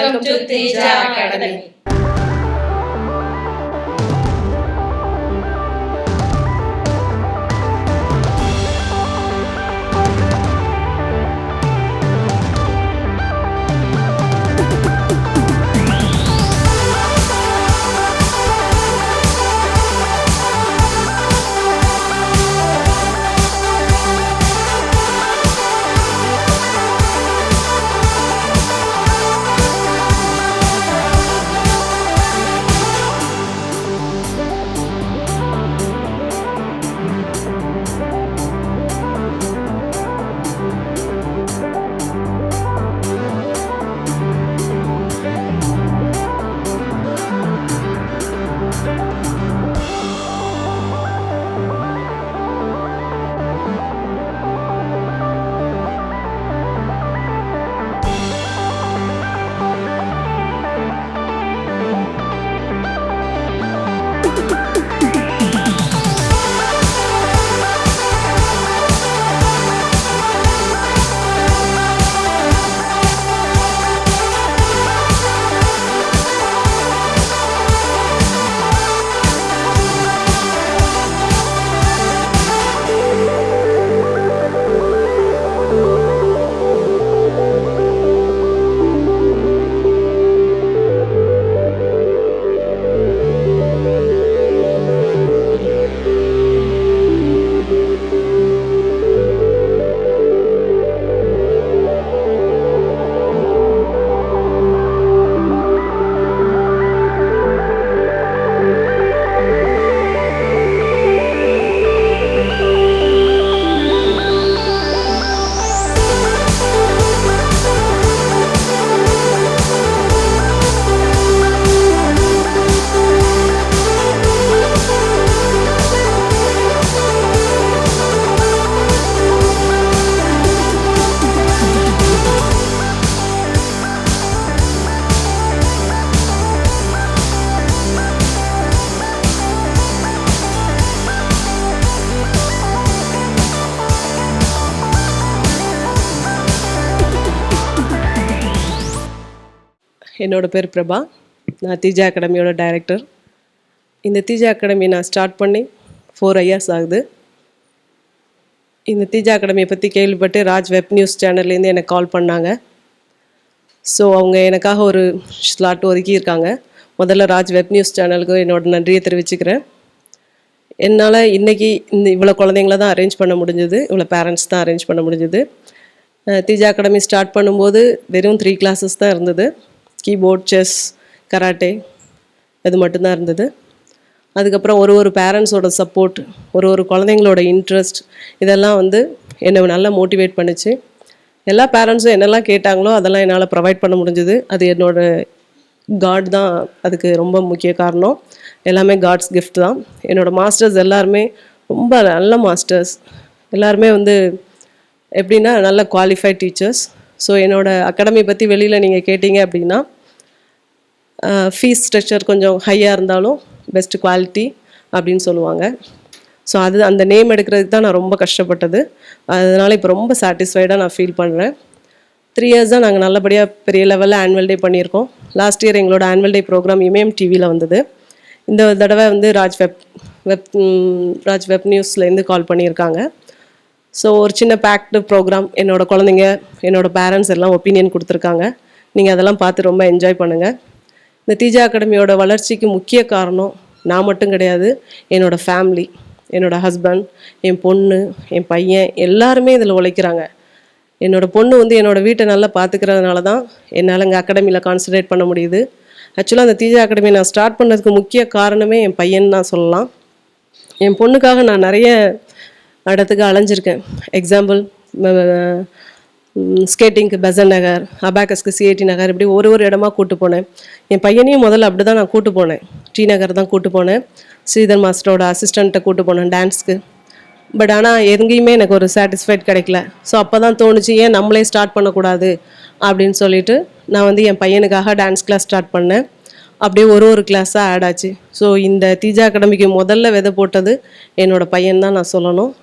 Welcome to Teja Academy. என்னோட பேர் பிரபா. நான் தீஜா அகாடமியோட டைரக்டர். இந்த தீஜா அகாடமி நான் ஸ்டார்ட் பண்ணி 4 இயர்ஸ் ஆகுது. இந்த தீஜா அகாடமியை பற்றி கேள்விப்பட்டு ராஜ் வெப் நியூஸ் சேனல்லேருந்து எனக்கு கால் பண்ணாங்க. ஸோ அவங்க எனக்காக ஒரு ஸ்லாட் ஒதுக்கியிருக்காங்க. முதல்ல ராஜ் வெப் நியூஸ் சேனலுக்கு என்னோட நன்றியை தெரிவிச்சுக்கிறேன். என்னால் இன்றைக்கி இவ்வளோ குழந்தைங்கள தான் அரேஞ்ச் பண்ண முடிஞ்சது, இவ்வளோ பேரண்ட்ஸ் தான் அரேஞ்ச் பண்ண முடிஞ்சது. தீஜா அகாடமி ஸ்டார்ட் பண்ணும்போது வெறும் 3 கிளாஸஸ் தான் இருந்தது. கீபோர்ட், செஸ், கராட்டே இது மட்டும்தான் இருந்தது. அதுக்கப்புறம் ஒரு பேரண்ட்ஸோட சப்போர்ட், ஒரு குழந்தைங்களோட இன்ட்ரெஸ்ட், இதெல்லாம் என்னை நல்லா மோட்டிவேட் பண்ணிச்சு. எல்லா பேரண்ட்ஸும் என்னெல்லாம் கேட்டாங்களோ அதெல்லாம் என்னால் ப்ரொவைட் பண்ண முடிஞ்சுது. அது என்னோடய காட் தான் அதுக்கு ரொம்ப முக்கிய காரணம். எல்லாமே காட்ஸ் கிஃப்ட் தான். என்னோடய மாஸ்டர்ஸ் எல்லாருமே ரொம்ப நல்ல மாஸ்டர்ஸ். எல்லாருமே எப்படின்னா நல்ல குவாலிஃபைட் டீச்சர்ஸ். ஸோ என்னோடய அகாடமி பற்றி வெளியில் நீங்கள் கேட்டிங்க அப்படின்னா ஃபீஸ் ஸ்ட்ரக்சர் கொஞ்சம் ஹையாக இருந்தாலும் பெஸ்ட் குவாலிட்டி அப்படின்னு சொல்லுவாங்க. ஸோ அந்த நேம் எடுக்கிறதுக்கு தான் நான் ரொம்ப கஷ்டப்பட்டது. அதனால் இப்போ ரொம்ப சாட்டிஸ்ஃபைடாக நான் ஃபீல் பண்ணுறேன். 3 இயர்ஸ் தான் நாங்கள் நல்லபடியாக பெரிய லெவலில் ஆனுவல் டே பண்ணியிருக்கோம். லாஸ்ட் இயர் எங்களோட ஆனுவல் டே ப்ரோக்ராம் இமயம் டிவியில் வந்தது. இந்த தடவை ராஜ் வெப் நியூஸ்லேருந்து கால் பண்ணியிருக்காங்க. ஸோ ஒரு சின்ன பேக்டு ப்ரோக்ராம், என்னோடய குழந்தைங்க, என்னோடய பேரண்ட்ஸ் எல்லாம் ஒப்பீனியன் கொடுத்துருக்காங்க. நீங்கள் அதெல்லாம் பார்த்து ரொம்ப என்ஜாய் பண்ணுங்கள். இந்த தீஜா அகாடமியோட வளர்ச்சிக்கு முக்கிய காரணம் நான் மட்டும் கிடையாது, என்னோடய ஃபேமிலி, என்னோடய ஹஸ்பண்ட், என் பொண்ணு, என் பையன் எல்லாருமே இதில் உழைக்கிறாங்க. என்னோடய பொண்ணு என்னோடய வீட்டை நல்லா பார்த்துக்கிறதுனால தான் என்னால் இங்கே அகாடமியில் கான்சன்ட்ரேட் பண்ண முடியுது. ஆக்சுவலாக அந்த தீஜா அகாடமி நான் ஸ்டார்ட் பண்ணதுக்கு முக்கிய காரணமே என் பையன் தான் சொல்லலாம். என் பொண்ணுக்காக நான் நிறைய இடத்துக்கு அலைஞ்சிருக்கேன். எக்ஸாம்பிள், ஸ்கேட்டிங்க்கு பெசன் நகர், அபாக்கஸ்க்கு சிஐடி நகர், இப்படி ஒரு இடமா கூட்டு போனேன். என் பையனையும் முதல்ல அப்படி தான் நான் கூட்டு போனேன். டி நகர் தான் கூட்டு போனேன். ஸ்ரீதர் மாஸ்டரோட அசிஸ்டண்ட்டை கூட்டு போனேன் டான்ஸ்க்கு. பட் ஆனால் எங்கேயுமே எனக்கு ஒரு சாட்டிஸ்ஃபைட் கிடைக்கல. ஸோ அப்போ தான் தோணுச்சு, ஏன் நம்மளே ஸ்டார்ட் பண்ணக்கூடாது அப்படின்னு சொல்லிட்டு நான் என் பையனுக்காக டான்ஸ் கிளாஸ் ஸ்டார்ட் பண்ணேன். அப்படியே ஒரு கிளாஸாக ஆட் ஆச்சு. ஸோ இந்த தீஜா அகாடமிக்கு முதல்ல விதை போட்டது என்னோடய பையன் தான் நான் சொல்லணும்.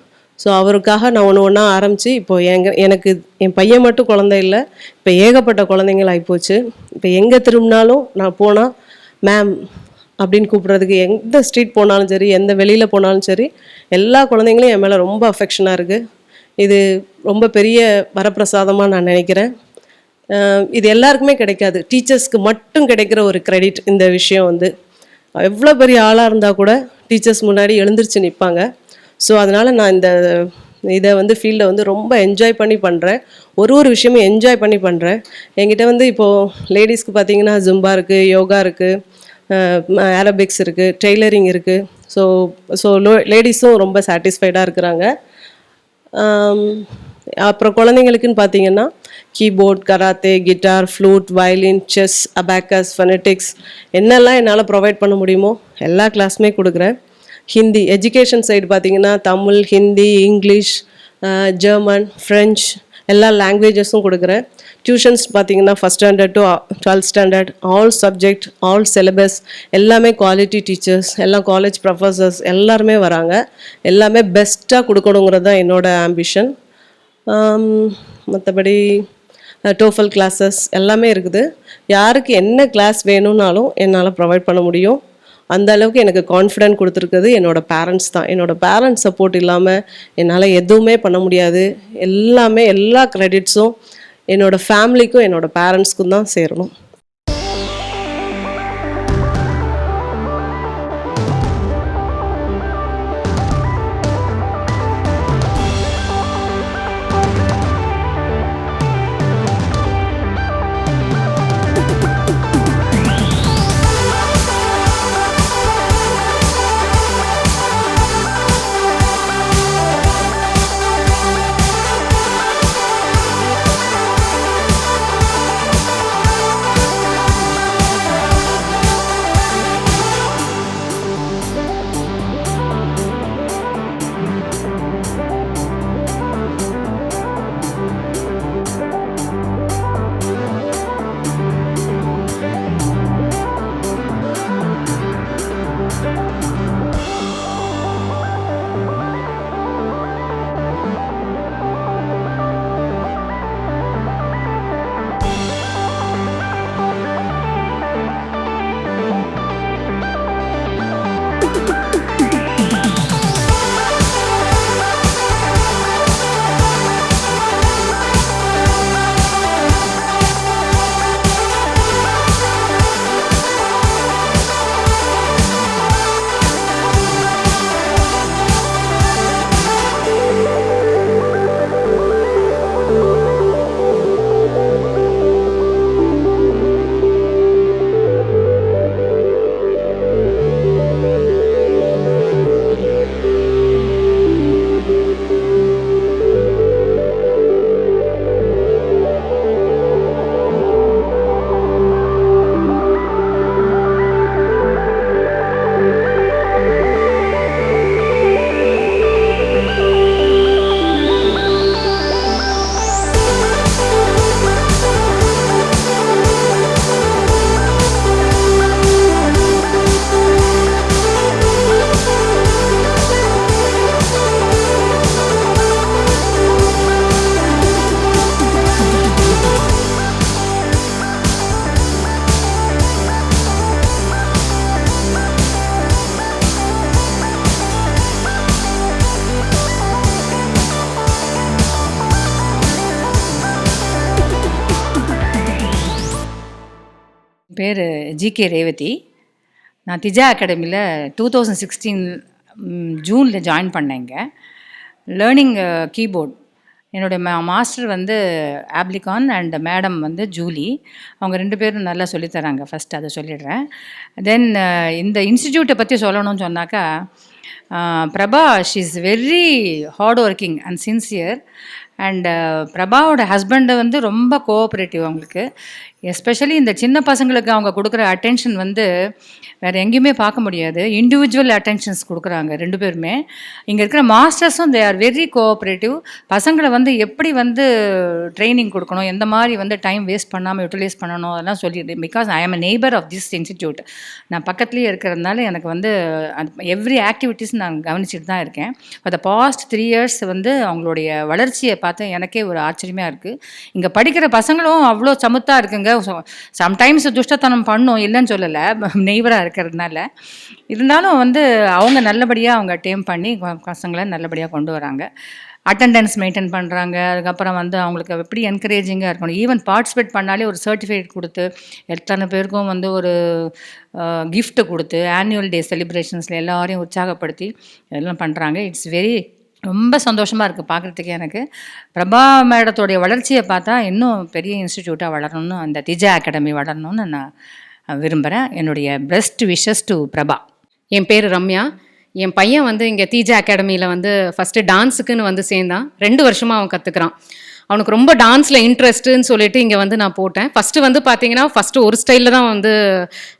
ஸோ அவருக்காக நான் ஒன்று ஒன்றா ஆரம்பித்து இப்போ எனக்கு என் பையன் மட்டும் குழந்தை இல்லை, இப்போ ஏகப்பட்ட குழந்தைங்கள் ஆகிப்போச்சு. இப்போ எங்கே திரும்பினாலும் நான் போனால் மேம் அப்படின்னு கூப்பிட்றதுக்கு, எந்த ஸ்ட்ரீட் போனாலும் சரி, எந்த வெளியில் போனாலும் சரி, எல்லா குழந்தைங்களும் என் மேலே ரொம்ப அஃபெக்ஷனாக இருக்குது. இது ரொம்ப பெரிய வரப்பிரசாதமாக நான் நினைக்கிறேன். இது எல்லாருக்குமே கிடைக்காது, டீச்சர்ஸ்க்கு மட்டும் கிடைக்கிற ஒரு கிரெடிட் இந்த விஷயம் வந்து. எவ்வளோ பெரிய ஆளாக இருந்தால் கூட டீச்சர்ஸ் முன்னாடி எழுந்திரிச்சு நிற்பாங்க. ஸோ அதனால் நான் இதை வந்து ஃபீல்டை வந்து ரொம்ப என்ஜாய் பண்ணி பண்ணுறேன். ஒரு விஷயமும் என்ஜாய் பண்ணி பண்ணுறேன். என்கிட்ட வந்து இப்போது லேடிஸ்க்கு பார்த்திங்கன்னா ஜும்பா இருக்குது, யோகா இருக்குது, ஏரோபிக்ஸ் இருக்குது, டெய்லரிங் இருக்குது. ஸோ லேடிஸும் ரொம்ப சாட்டிஸ்ஃபைடாக இருக்கிறாங்க. அப்புறம் குழந்தைங்களுக்குன்னு பார்த்தீங்கன்னா keyboard, karate, guitar, flute, violin, chess, abacus, phonetics என்னெல்லாம் என்னால் ப்ரொவைட் பண்ண முடியுமோ எல்லா கிளாஸுமே கொடுக்குறேன். ஹிந்தி எஜுகேஷன் சைடு பார்த்திங்கன்னா Tamil, Hindi, English, German, French எல்லா லாங்குவேஜஸும் கொடுக்குறேன். டியூஷன்ஸ் பார்த்திங்கன்னா first standard to 12th standard, all subject, all syllabus, எல்லாமே குவாலிட்டி டீச்சர்ஸ், எல்லாம் காலேஜ் ப்ரொஃபஸர்ஸ் எல்லாருமே வராங்க. எல்லாமே பெஸ்ட்டாக கொடுக்கணுங்கிறது தான் என்னோடய ஆம்பிஷன். மற்றபடி டோஃபல் கிளாஸஸ் எல்லாமே இருக்குது. யாருக்கு என்ன கிளாஸ் வேணும்னாலும் என்னால் ப்ரொவைட் பண்ண முடியும். அந்த அளவுக்கு எனக்கு கான்ஃபிடென்ட் கொடுத்துருக்குது என்னோடய பேரண்ட்ஸ் தான். என்னோடய பேரண்ட்ஸ் சப்போர்ட் இல்லாமல் என்னால் எதுவுமே பண்ண முடியாது. எல்லா கிரெடிட்ஸும் என்னோடய ஃபேமிலிக்கும் என்னோடய பேரண்ட்ஸ்க்கும் தான் சேரணும். பேர் ஜிகே ரேவதி. நான் திஜா அகாடமியில் 2016 ஜூனில் ஜாயின் பண்ணேங்க. Learning keyboard. என்னுடைய மாஸ்டர் வந்து ஆப்ளிகான் அண்ட் மேடம் வந்து ஜூலி. அவங்க 2 பேரும் நல்லா சொல்லித்தராங்க. ஃபஸ்ட்டு அதை சொல்லிடுறேன். தென் இந்த இன்ஸ்டிடியூட்டை பற்றி சொல்லணும்னு சொன்னாக்கா, Prabha she is very hard working and sincere. And பிரபாவோட ஹஸ்பண்டு வந்து ரொம்ப கோஆப்ரேட்டிவ். அவங்களுக்கு எஸ்பெஷலி இந்த சின்ன பசங்களுக்கு அவங்க கொடுக்குற அட்டென்ஷன் வந்து வேறு எங்கேயுமே பார்க்க முடியாது. இண்டிவிஜுவல் அட்டென்ஷன்ஸ் கொடுக்குறாங்க 2 பேருமே. இங்கே இருக்கிற மாஸ்டர்ஸும் தே ஆர் வெரி கோஆப்ரேட்டிவ். பசங்களை வந்து எப்படி வந்து ட்ரைனிங் கொடுக்கணும், எந்த மாதிரி வந்து டைம் வேஸ்ட் பண்ணாமல் யூட்டிலைஸ் பண்ணணும், அதெல்லாம் சொல்லிடுது. பிகாஸ் ஐ ஆம் அ நெய்பர் ஆஃப் திஸ் இன்ஸ்டிடியூட். நான் பக்கத்துலேயே இருக்கிறதுனால எனக்கு வந்து எவ்ரி ஆக்டிவிட்டீஸ் நான் கவனிச்சுட்டு தான் இருக்கேன். ஃபார் த பாஸ்ட் 3 years வந்து அவங்களுடைய வளர்ச்சியை பார்த்து எனக்கே ஒரு ஆச்சரியமாக இருக்குது. இங்கே படிக்கிற பசங்களும் அவ்வளோ சமத்தாக இருக்குங்க. சம்டைம்ஸ் துஷ்டத்தனம் பண்ணும், இல்லைன்னு சொல்லலை, நெய்வராக இருக்கிறதுனால. இருந்தாலும் வந்து அவங்க நல்லபடியாக அவங்க டேம் பண்ணி பசங்களை நல்லபடியாக கொண்டு வராங்க. அட்டெண்டன்ஸ் மெயின்டைன் பண்ணுறாங்க. அதுக்கப்புறம் வந்து அவங்களுக்கு எப்படி என்கரேஜிங்காக இருக்கணும். ஈவன் பார்ட்டிசிபேட் பண்ணாலே ஒரு சர்டிஃபிகேட் கொடுத்து எத்தனை பேருக்கும் வந்து ஒரு கிஃப்ட்டு கொடுத்து ஆனுவல் டே செலிப்ரேஷன்ஸில் எல்லாரையும் உற்சாகப்படுத்தி எல்லாம் பண்ணுறாங்க. இட்ஸ் வெரி ரொம்ப சந்தோஷமாக இருக்குது பார்க்குறதுக்கு. எனக்கு பிரபா மேடத்தோடைய வளர்ச்சியை பார்த்தா இன்னும் பெரிய இன்ஸ்டிடியூட்டாக வளரணும்னு, அந்த திஜா அகாடமி வளரணும்னு நான் விரும்புகிறேன். என்னுடைய பெஸ்ட் விஷஸ் டு பிரபா. என் பேர் ரம்யா. என் பையன் வந்து இங்கே தீஜா அகாடமியில் வந்து ஃபஸ்ட்டு டான்ஸுக்குன்னு வந்து சேர்ந்தான். 2 வருஷமாக அவன் கற்றுக்குறான். அவனுக்கு ரொம்ப டான்ஸில் இன்ட்ரெஸ்ட்டுன்னு சொல்லிட்டு இங்கே வந்து நான் போட்டேன். ஃபஸ்ட்டு வந்து பார்த்தீங்கன்னா ஒரு ஸ்டைலில் தான் வந்து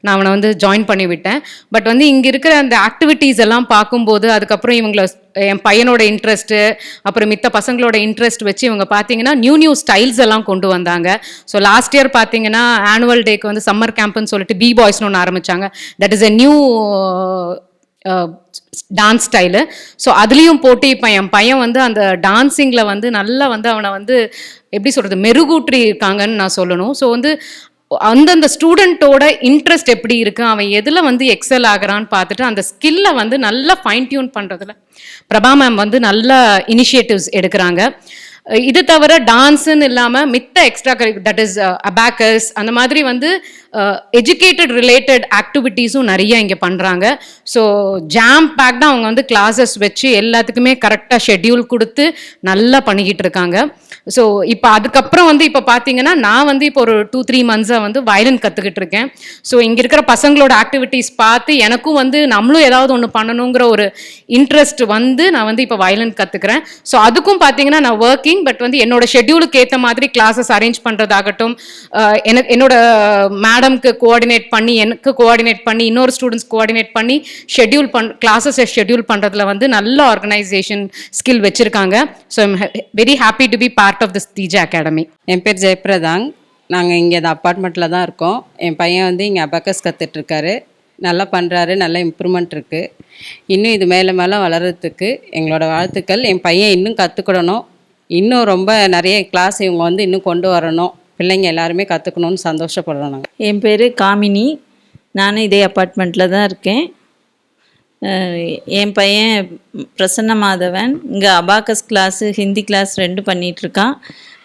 நான் அவனை வந்து ஜாயின் பண்ணி விட்டேன். பட் வந்து இங்கே இருக்கிற அந்த ஆக்டிவிட்டீஸ் எல்லாம் பார்க்கும்போது, அதுக்கப்புறம் என் பையனோட இன்ட்ரெஸ்ட்டு, அப்புறம் மித்த பசங்களோட இன்ட்ரெஸ்ட் வச்சு இவங்க பார்த்தீங்கன்னா நியூ ஸ்டைல்ஸ் எல்லாம் கொண்டு வந்தாங்க. ஸோ லாஸ்ட் இயர் பார்த்தீங்கன்னா ஆனுவல் டேக்கு வந்து சம்மர் கேம்ப்னு சொல்லிட்டு பாய்ஸ்னு ஒன்று ஆரம்பித்தாங்க. That is a new dance style. So அதுலேயும் போட்டு இப்போ என் பையன் வந்து அந்த டான்ஸிங்கில் வந்து நல்லா வந்து அவனை வந்து எப்படி சொல்கிறது, மெருகூற்றி இருக்காங்கன்னு நான் சொல்லணும். ஸோ வந்து அந்தந்த ஸ்டூடெண்ட்டோட இன்ட்ரெஸ்ட் எப்படி இருக்குது, அவன் எதில் வந்து எக்ஸல் ஆகிறான்னு பார்த்துட்டு அந்த ஸ்கில்லை வந்து நல்லா ஃபைன் டியூன் பண்ணுறதுல பிரபா மேம் வந்து நல்ல இனிஷியேட்டிவ்ஸ் எடுக்கிறாங்க. இது தவிர டான்ஸுன்னு இல்லாமல் மித்த எக்ஸ்ட்ரா தட் இஸ் அபாக்கஸ், அந்த மாதிரி வந்து எஜுகேட்டட் ரிலேட்டட் ஆக்டிவிட்டீஸும் நிறைய இங்கே பண்ணுறாங்க. ஸோ ஜாம் பேக்டாக அவங்க வந்து கிளாஸஸ் வச்சு எல்லாத்துக்குமே கரெக்டாக ஷெட்யூல் கொடுத்து நல்லா பண்ணிக்கிட்டு இருக்காங்க. ஸோ இப்போ அதுக்கப்புறம் வந்து இப்போ பார்த்தீங்கன்னா நான் வந்து இப்போ ஒரு 2-3 months வந்து வயலின் கற்றுக்கிட்டு இருக்கேன். ஸோ இங்கே இருக்கிற பசங்களோட ஆக்டிவிட்டீஸ் பார்த்து எனக்கும் வந்து நம்மளும் ஏதாவது ஒன்று பண்ணணுங்கிற ஒரு இன்ட்ரெஸ்ட் வந்து நான் வந்து இப்போ வயலின் கற்றுக்கிறேன். ஸோ அதுக்கும் பார்த்தீங்கன்னா நான் ஒர்க்கிங், பட் வந்து என்னோட ஷெட்யூலுக்கு ஏற்ற மாதிரி கிளாஸஸ் அரேஞ்ச் பண்ணுறதாகட்டும், என்னோட மேடம்க்கு கோஆர்டினேட் பண்ணி, எனக்கு கோஆர்டினேட் பண்ணி, இன்னொரு ஸ்டூடெண்ட்ஸ் கோஆர்டினேட் பண்ணி கிளாஸஸை ஷெட்யூல் பண்ணுறதுல வந்து நல்ல ஆர்கனைசேஷன் ஸ்கில் வச்சுருக்காங்க. So I'm very happy to be part of this Teja academy. என் பேர் ஜெயபிரதாங். நாங்கள் இங்கே இந்த அப்பார்ட்மெண்ட்டில் தான் இருக்கோம். என் பையன் வந்து இங்கே அபாக்கஸ் கற்றுட்ருக்காரு. நல்லா பண்ணுறாரு, நல்ல இம்ப்ரூவ்மெண்ட் இருக்குது. இன்னும் இது மேலே மேலே வளர்கிறதுக்கு எங்களோட வாழ்த்துக்கள். என் பையன் இன்னும் கற்றுக்கிடணும், இன்னும் ரொம்ப நிறைய கிளாஸ் இவங்க வந்து இன்னும் கொண்டு வரணும், பிள்ளைங்க எல்லாருமே கற்றுக்கணும்னு சந்தோஷப்படுறோம். நாங்கள் என் பேர் காமினி. நானும் இதே அப்பார்ட்மெண்ட்டில் தான் இருக்கேன். என் பையன் பிரசன்ன மாதவன் இங்கே அபாக்கஸ் கிளாஸு, ஹிந்தி கிளாஸ் 2 பண்ணிகிட்ருக்கான்.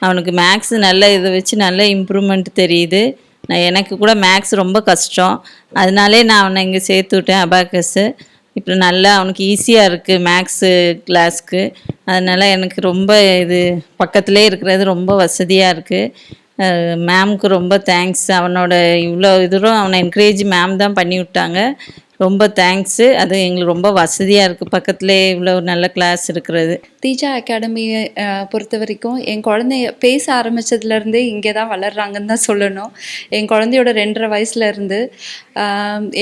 அவனுக்கு மேக்ஸு நல்ல இதை வச்சு நல்ல இம்ப்ரூவ்மெண்ட் தெரியுது. எனக்கு கூட மேக்ஸ் ரொம்ப கஷ்டம், அதனாலே நான் அவனை இங்கே சேர்த்து விட்டேன் அபாக்கஸ்ஸு. இப்போ நல்லா அவனுக்கு ஈஸியாக இருக்குது மேக்ஸு கிளாஸ்க்கு. அதனால் எனக்கு ரொம்ப இது பக்கத்துலேயே இருக்கிறது ரொம்ப வசதியாக இருக்குது. மேம்க்கு ரொம்ப தேங்க்ஸ். அவனோட இவ்வளோ இதுவும் அவனை என்கரேஜ் மேம் தான் பண்ணி விட்டாங்க. ரொம்ப தேங்க்ஸு. அது எங்களுக்கு ரொம்ப வசதியாக இருக்குது, பக்கத்துலேயே இவ்வளோ நல்ல கிளாஸ் இருக்கிறது. தீஜா அகாடமியை பொறுத்த வரைக்கும் என் குழந்தைய பேச ஆரம்பித்ததுலேருந்தே இங்கே தான் வளர்கிறாங்கன்னு தான் சொல்லணும். என் குழந்தையோட 2.5 வயசுலேருந்து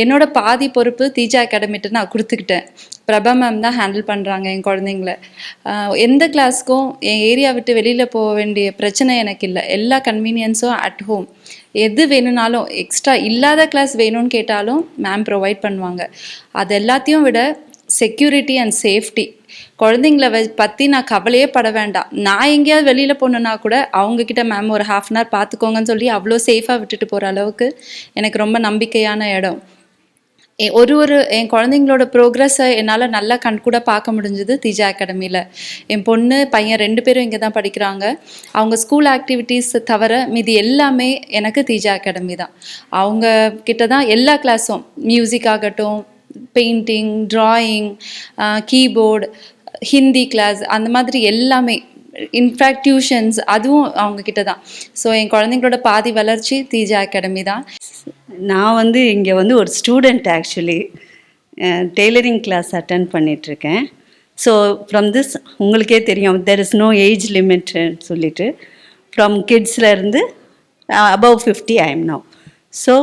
என்னோடய பாதி பொறுப்பு தீஜா அகாடமிட்டு நான் கொடுத்துக்கிட்டேன். பிரபா மேம் தான் ஹேண்டில் பண்ணுறாங்க என் குழந்தைங்கள. எந்த கிளாஸ்க்கும் என் ஏரியா விட்டு வெளியில் போக வேண்டிய பிரச்சனை எனக்கு இல்லை. எல்லா கன்வீனியன்ஸும் அட் ஹோம். எது வேணும்னாலும் எக்ஸ்ட்ரா இல்லாத கிளாஸ் வேணும்னு கேட்டாலும் மேம் ப்ரொவைட் பண்ணுவாங்க. அது எல்லாத்தையும் விட செக்யூரிட்டி அண்ட் சேஃப்டி, குழந்தைங்கள பற்றி நான் கவலையே பட வேண்டாம். நான் எங்கேயாவது வெளியில் போகணுன்னா கூட அவங்கக்கிட்ட மேம் ஒரு 1/2 hour பார்த்துக்கோங்கன்னு சொல்லி அவ்வளோ சேஃபாக விட்டுட்டு போகிற அளவுக்கு எனக்கு ரொம்ப நம்பிக்கையான இடம். என் குழந்தைங்களோட ப்ரோக்ரஸை என்னால் நல்லா கண்கூட பார்க்க முடிஞ்சது தீஜா அகாடமியில். என் பொண்ணு பையன் 2 பேரும் இங்கே தான் படிக்கிறாங்க. அவங்க ஸ்கூல் ஆக்டிவிட்டீஸ் தவிர மீதி எல்லாமே எனக்கு தீஜா அகாடமி தான். அவங்க கிட்ட தான் எல்லா கிளாஸும், மியூசிக் ஆகட்டும், painting, drawing, keyboard, Hindi class, அந்த மாதிரி எல்லாமே, இன்ஃபேக்ட் டியூஷன்ஸ் அதுவும் அவங்கக்கிட்ட தான். ஸோ என் குழந்தைங்களோட பாதி வளர்ச்சி தீஜா அகாடமி தான். நான் வந்து இங்கே வந்து ஒரு student, actually tailoring class attend பண்ணிகிட்ருக்கேன். ஸோ ஃப்ரம் திஸ் உங்களுக்கே தெரியும், தெர் இஸ் நோ ஏஜ் லிமிட்னு சொல்லிட்டு, ஃப்ரம் கிட்ஸ்லேருந்து above 50 I am now. So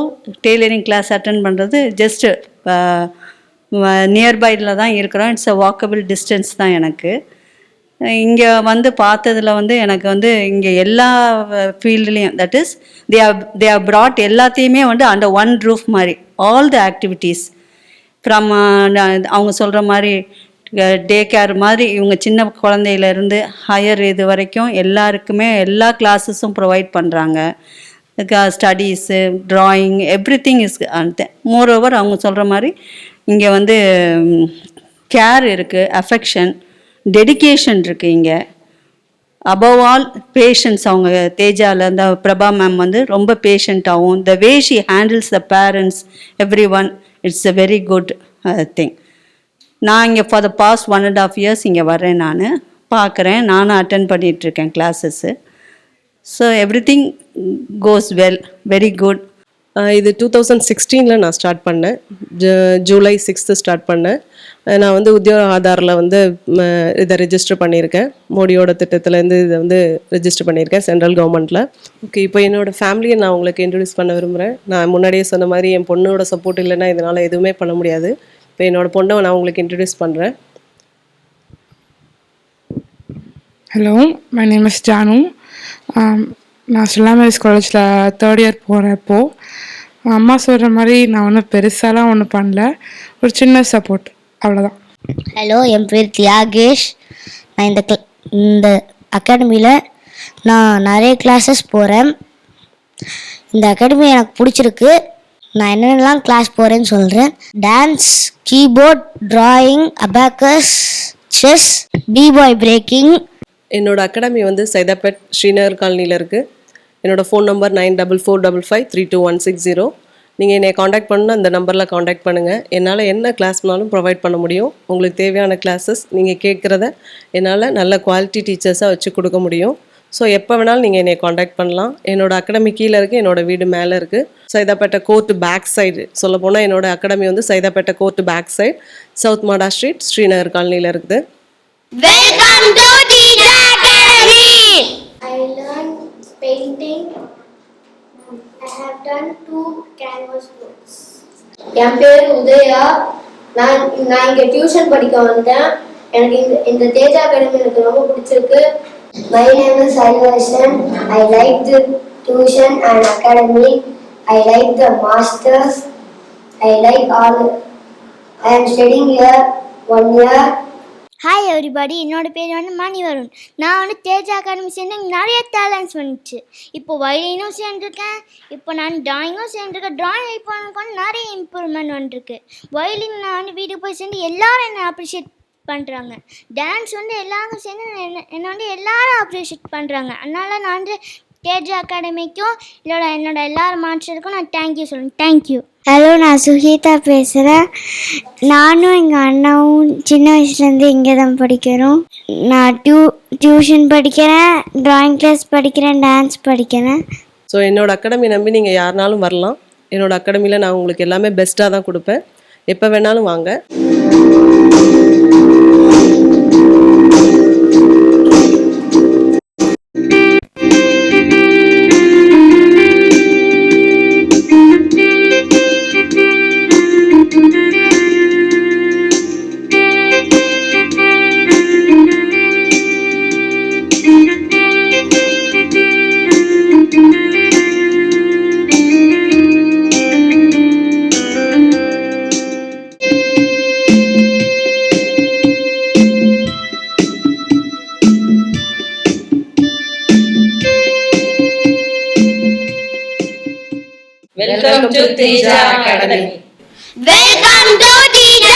tailoring class attend பண்ணுறது ஜஸ்ட்டு நியர்பையில் தான் இருக்கிறோம். இட்ஸ் அ வாக்கபிள் டிஸ்டன்ஸ் தான் எனக்கு. இங்கே வந்து பார்த்ததில் வந்து எனக்கு வந்து இங்கே எல்லா ஃபீல்டுலேயும் that is they are broad எல்லாத்தையுமே வந்து அண்டர் ஒன் ரூஃப் மாதிரி ஆல் த ஆக்டிவிட்டீஸ் ஃப்ரம் அவங்க சொல்கிற மாதிரி டே கேர் மாதிரி இவங்க சின்ன குழந்தையிலேருந்து ஹையர் இது வரைக்கும் எல்லாருக்குமே எல்லா கிளாஸஸும் ப்ரொவைட் பண்ணுறாங்க. Studies, drawing, every thing is moreover அவங்க சொல்கிற மாதிரி இங்கே வந்து கேர் இருக்குது, அஃபெக்ஷன், டெடிகேஷன் இருக்குது இங்கே. Above all patience. அவங்க தேஜாவில் இந்த பிரபா மேம் வந்து ரொம்ப பேஷண்ட்டாகவும் the way she handles the parents every one it's a very good thing. நான் இங்கே ஃபார் த பாஸ்ட் 1.5 years இங்கே வரேன், நான் பார்க்குறேன், நானும் அட்டென்ட் பண்ணிகிட்ருக்கேன் கிளாஸஸ்ஸு. ஸோ எவ்ரி திங் கோஸ் வெல், வெரி குட். இது 2016 நான் ஸ்டார்ட் பண்ணேன். ஜூலை 6 ஸ்டார்ட் பண்ணேன். நான் வந்து உத்தியோக ஆதாரில் வந்து இதை ரெஜிஸ்டர் பண்ணியிருக்கேன். மோடியோட திட்டத்துலேருந்து இதை வந்து ரெஜிஸ்டர் பண்ணியிருக்கேன் சென்ட்ரல் கவர்மெண்ட்டில். ஓகே, இப்போ என்னோடய ஃபேமிலியை நான் உங்களுக்கு இன்ட்ரடியூஸ் பண்ண விரும்புகிறேன். நான் முன்னாடியே சொன்ன மாதிரி என் பொண்ணோட சப்போர்ட் இல்லைன்னா இதனால் எதுவுமே பண்ண முடியாது. இப்போ என்னோடய பொண்ணை நான் உங்களுக்கு இன்ட்ரடியூஸ் பண்ணுறேன். Hello, my name is Janu. நான் ஸ்டெல்லா மேரிஸ் காலேஜில் 3rd year போகிறப்போ அம்மா சொல்கிற மாதிரி நான் ஒன்றும் பெருசாலாம் ஒன்றும் பண்ணல, ஒரு சின்ன சப்போர்ட், அவ்வளோதான். ஹலோ, என் பேர் தியாகேஷ். நான் இந்த அகாடமியில் நான் நிறைய கிளாஸஸ் போகிறேன். இந்த அகாடமி எனக்கு பிடிச்சிருக்கு. நான் என்னென்னலாம் கிளாஸ் போகிறேன்னு சொல்கிறேன். Dance, keyboard, drawing, abacus, chess, B boy breaking. என்னோடய அகாடமி வந்து சைதாப்பேட் ஸ்ரீநகர் காலனியில் இருக்குது. என்னோடய ஃபோன் நம்பர் 9445532160. நீங்கள் என்னை காண்டாக்ட் பண்ணால் அந்த நம்பரில் காண்டாக்ட் பண்ணுங்கள். என்னால் என்ன கிளாஸ்னாலும் ப்ரொவைட் பண்ண முடியும். உங்களுக்கு தேவையான கிளாஸஸ் நீங்கள் கேட்குறத என்னால் நல்ல குவாலிட்டி டீச்சர்ஸாக வச்சு கொடுக்க முடியும். ஸோ எப்போ வேணாலும் நீங்கள் என்னை காண்டாக்ட் பண்ணலாம். என்னோடய அகாடமி கீழே இருக்குது, என்னோடய வீடு மேலே இருக்குது. சைதாப்பேட்டை கோர்ட்டு பேக் சைடு சொல்லப்போனால் என்னோடய அகாடமி வந்து Saidapet court back side, south Mada street, Srinagar காலனியில் இருக்குது. Welcome to teacher academy. I learned painting. I have done 2 canvas books. என் பேர் உதயா. நான் இங்கே டியூஷன் படிக்க வந்தேன். எனக்கு இந்த தேஜா அகாடமி எனக்கு ரொம்ப பிடிச்சிருக்கு. My name is Saivasan. I like the tuition and academy. I like the masters. I like all. I am studying here 1 year. Hi everybody, என்னோட பேர் வந்து மணி வருண். நான் வந்து தேஜா அகாடமி சேர்ந்து நிறைய டேலண்ட்ஸ் வந்துச்சு. இப்போ வயலினும் சேர்ந்துருக்கேன், இப்போ நான் ட்ராயிங்கும் சேர்ந்துருக்கேன். ட்ராயிங் இப்போ எனக்கு வந்து நிறைய இம்ப்ரூவ்மெண்ட் வந்துருக்கு. வயலின் நான் வந்து வீட்டுக்கு போய் சேர்ந்து எல்லோரும் என்னை அப்ரிஷியேட் பண்ணுறாங்க. டான்ஸ் வந்து எல்லாரும் சேர்ந்து என்னை வந்து எல்லாரும் அப்ரிஷியேட் பண்ணுறாங்க. அதனால் நான் வந்து தேஜா அகாடமிக்கும் என்னோட எல்லாரும் மாஸ்டருக்கும் நான் தேங்க்யூ சொல்லுவேன். தேங்க்யூ. ஹலோ, நான் சுஹிதா பேசுகிறேன். நானும் எங்கள் அண்ணாவும் சின்ன வயசுலேருந்து இங்கே தான் படிக்கிறோம். நான் டியூஷன் படிக்கிறேன், ட்ராயிங் கிளாஸ் படிக்கிறேன், டான்ஸ் படிக்கிறேன். ஸோ என்னோடய அகாடமி நம்பி நீங்கள் யாருனாலும் வரலாம். என்னோடய அகாடமியில் நான் உங்களுக்கு எல்லாமே பெஸ்ட்டாக தான் கொடுப்பேன். எப்போ வேணாலும் வாங்க. Welcome to Teja Academy. Welcome to Teja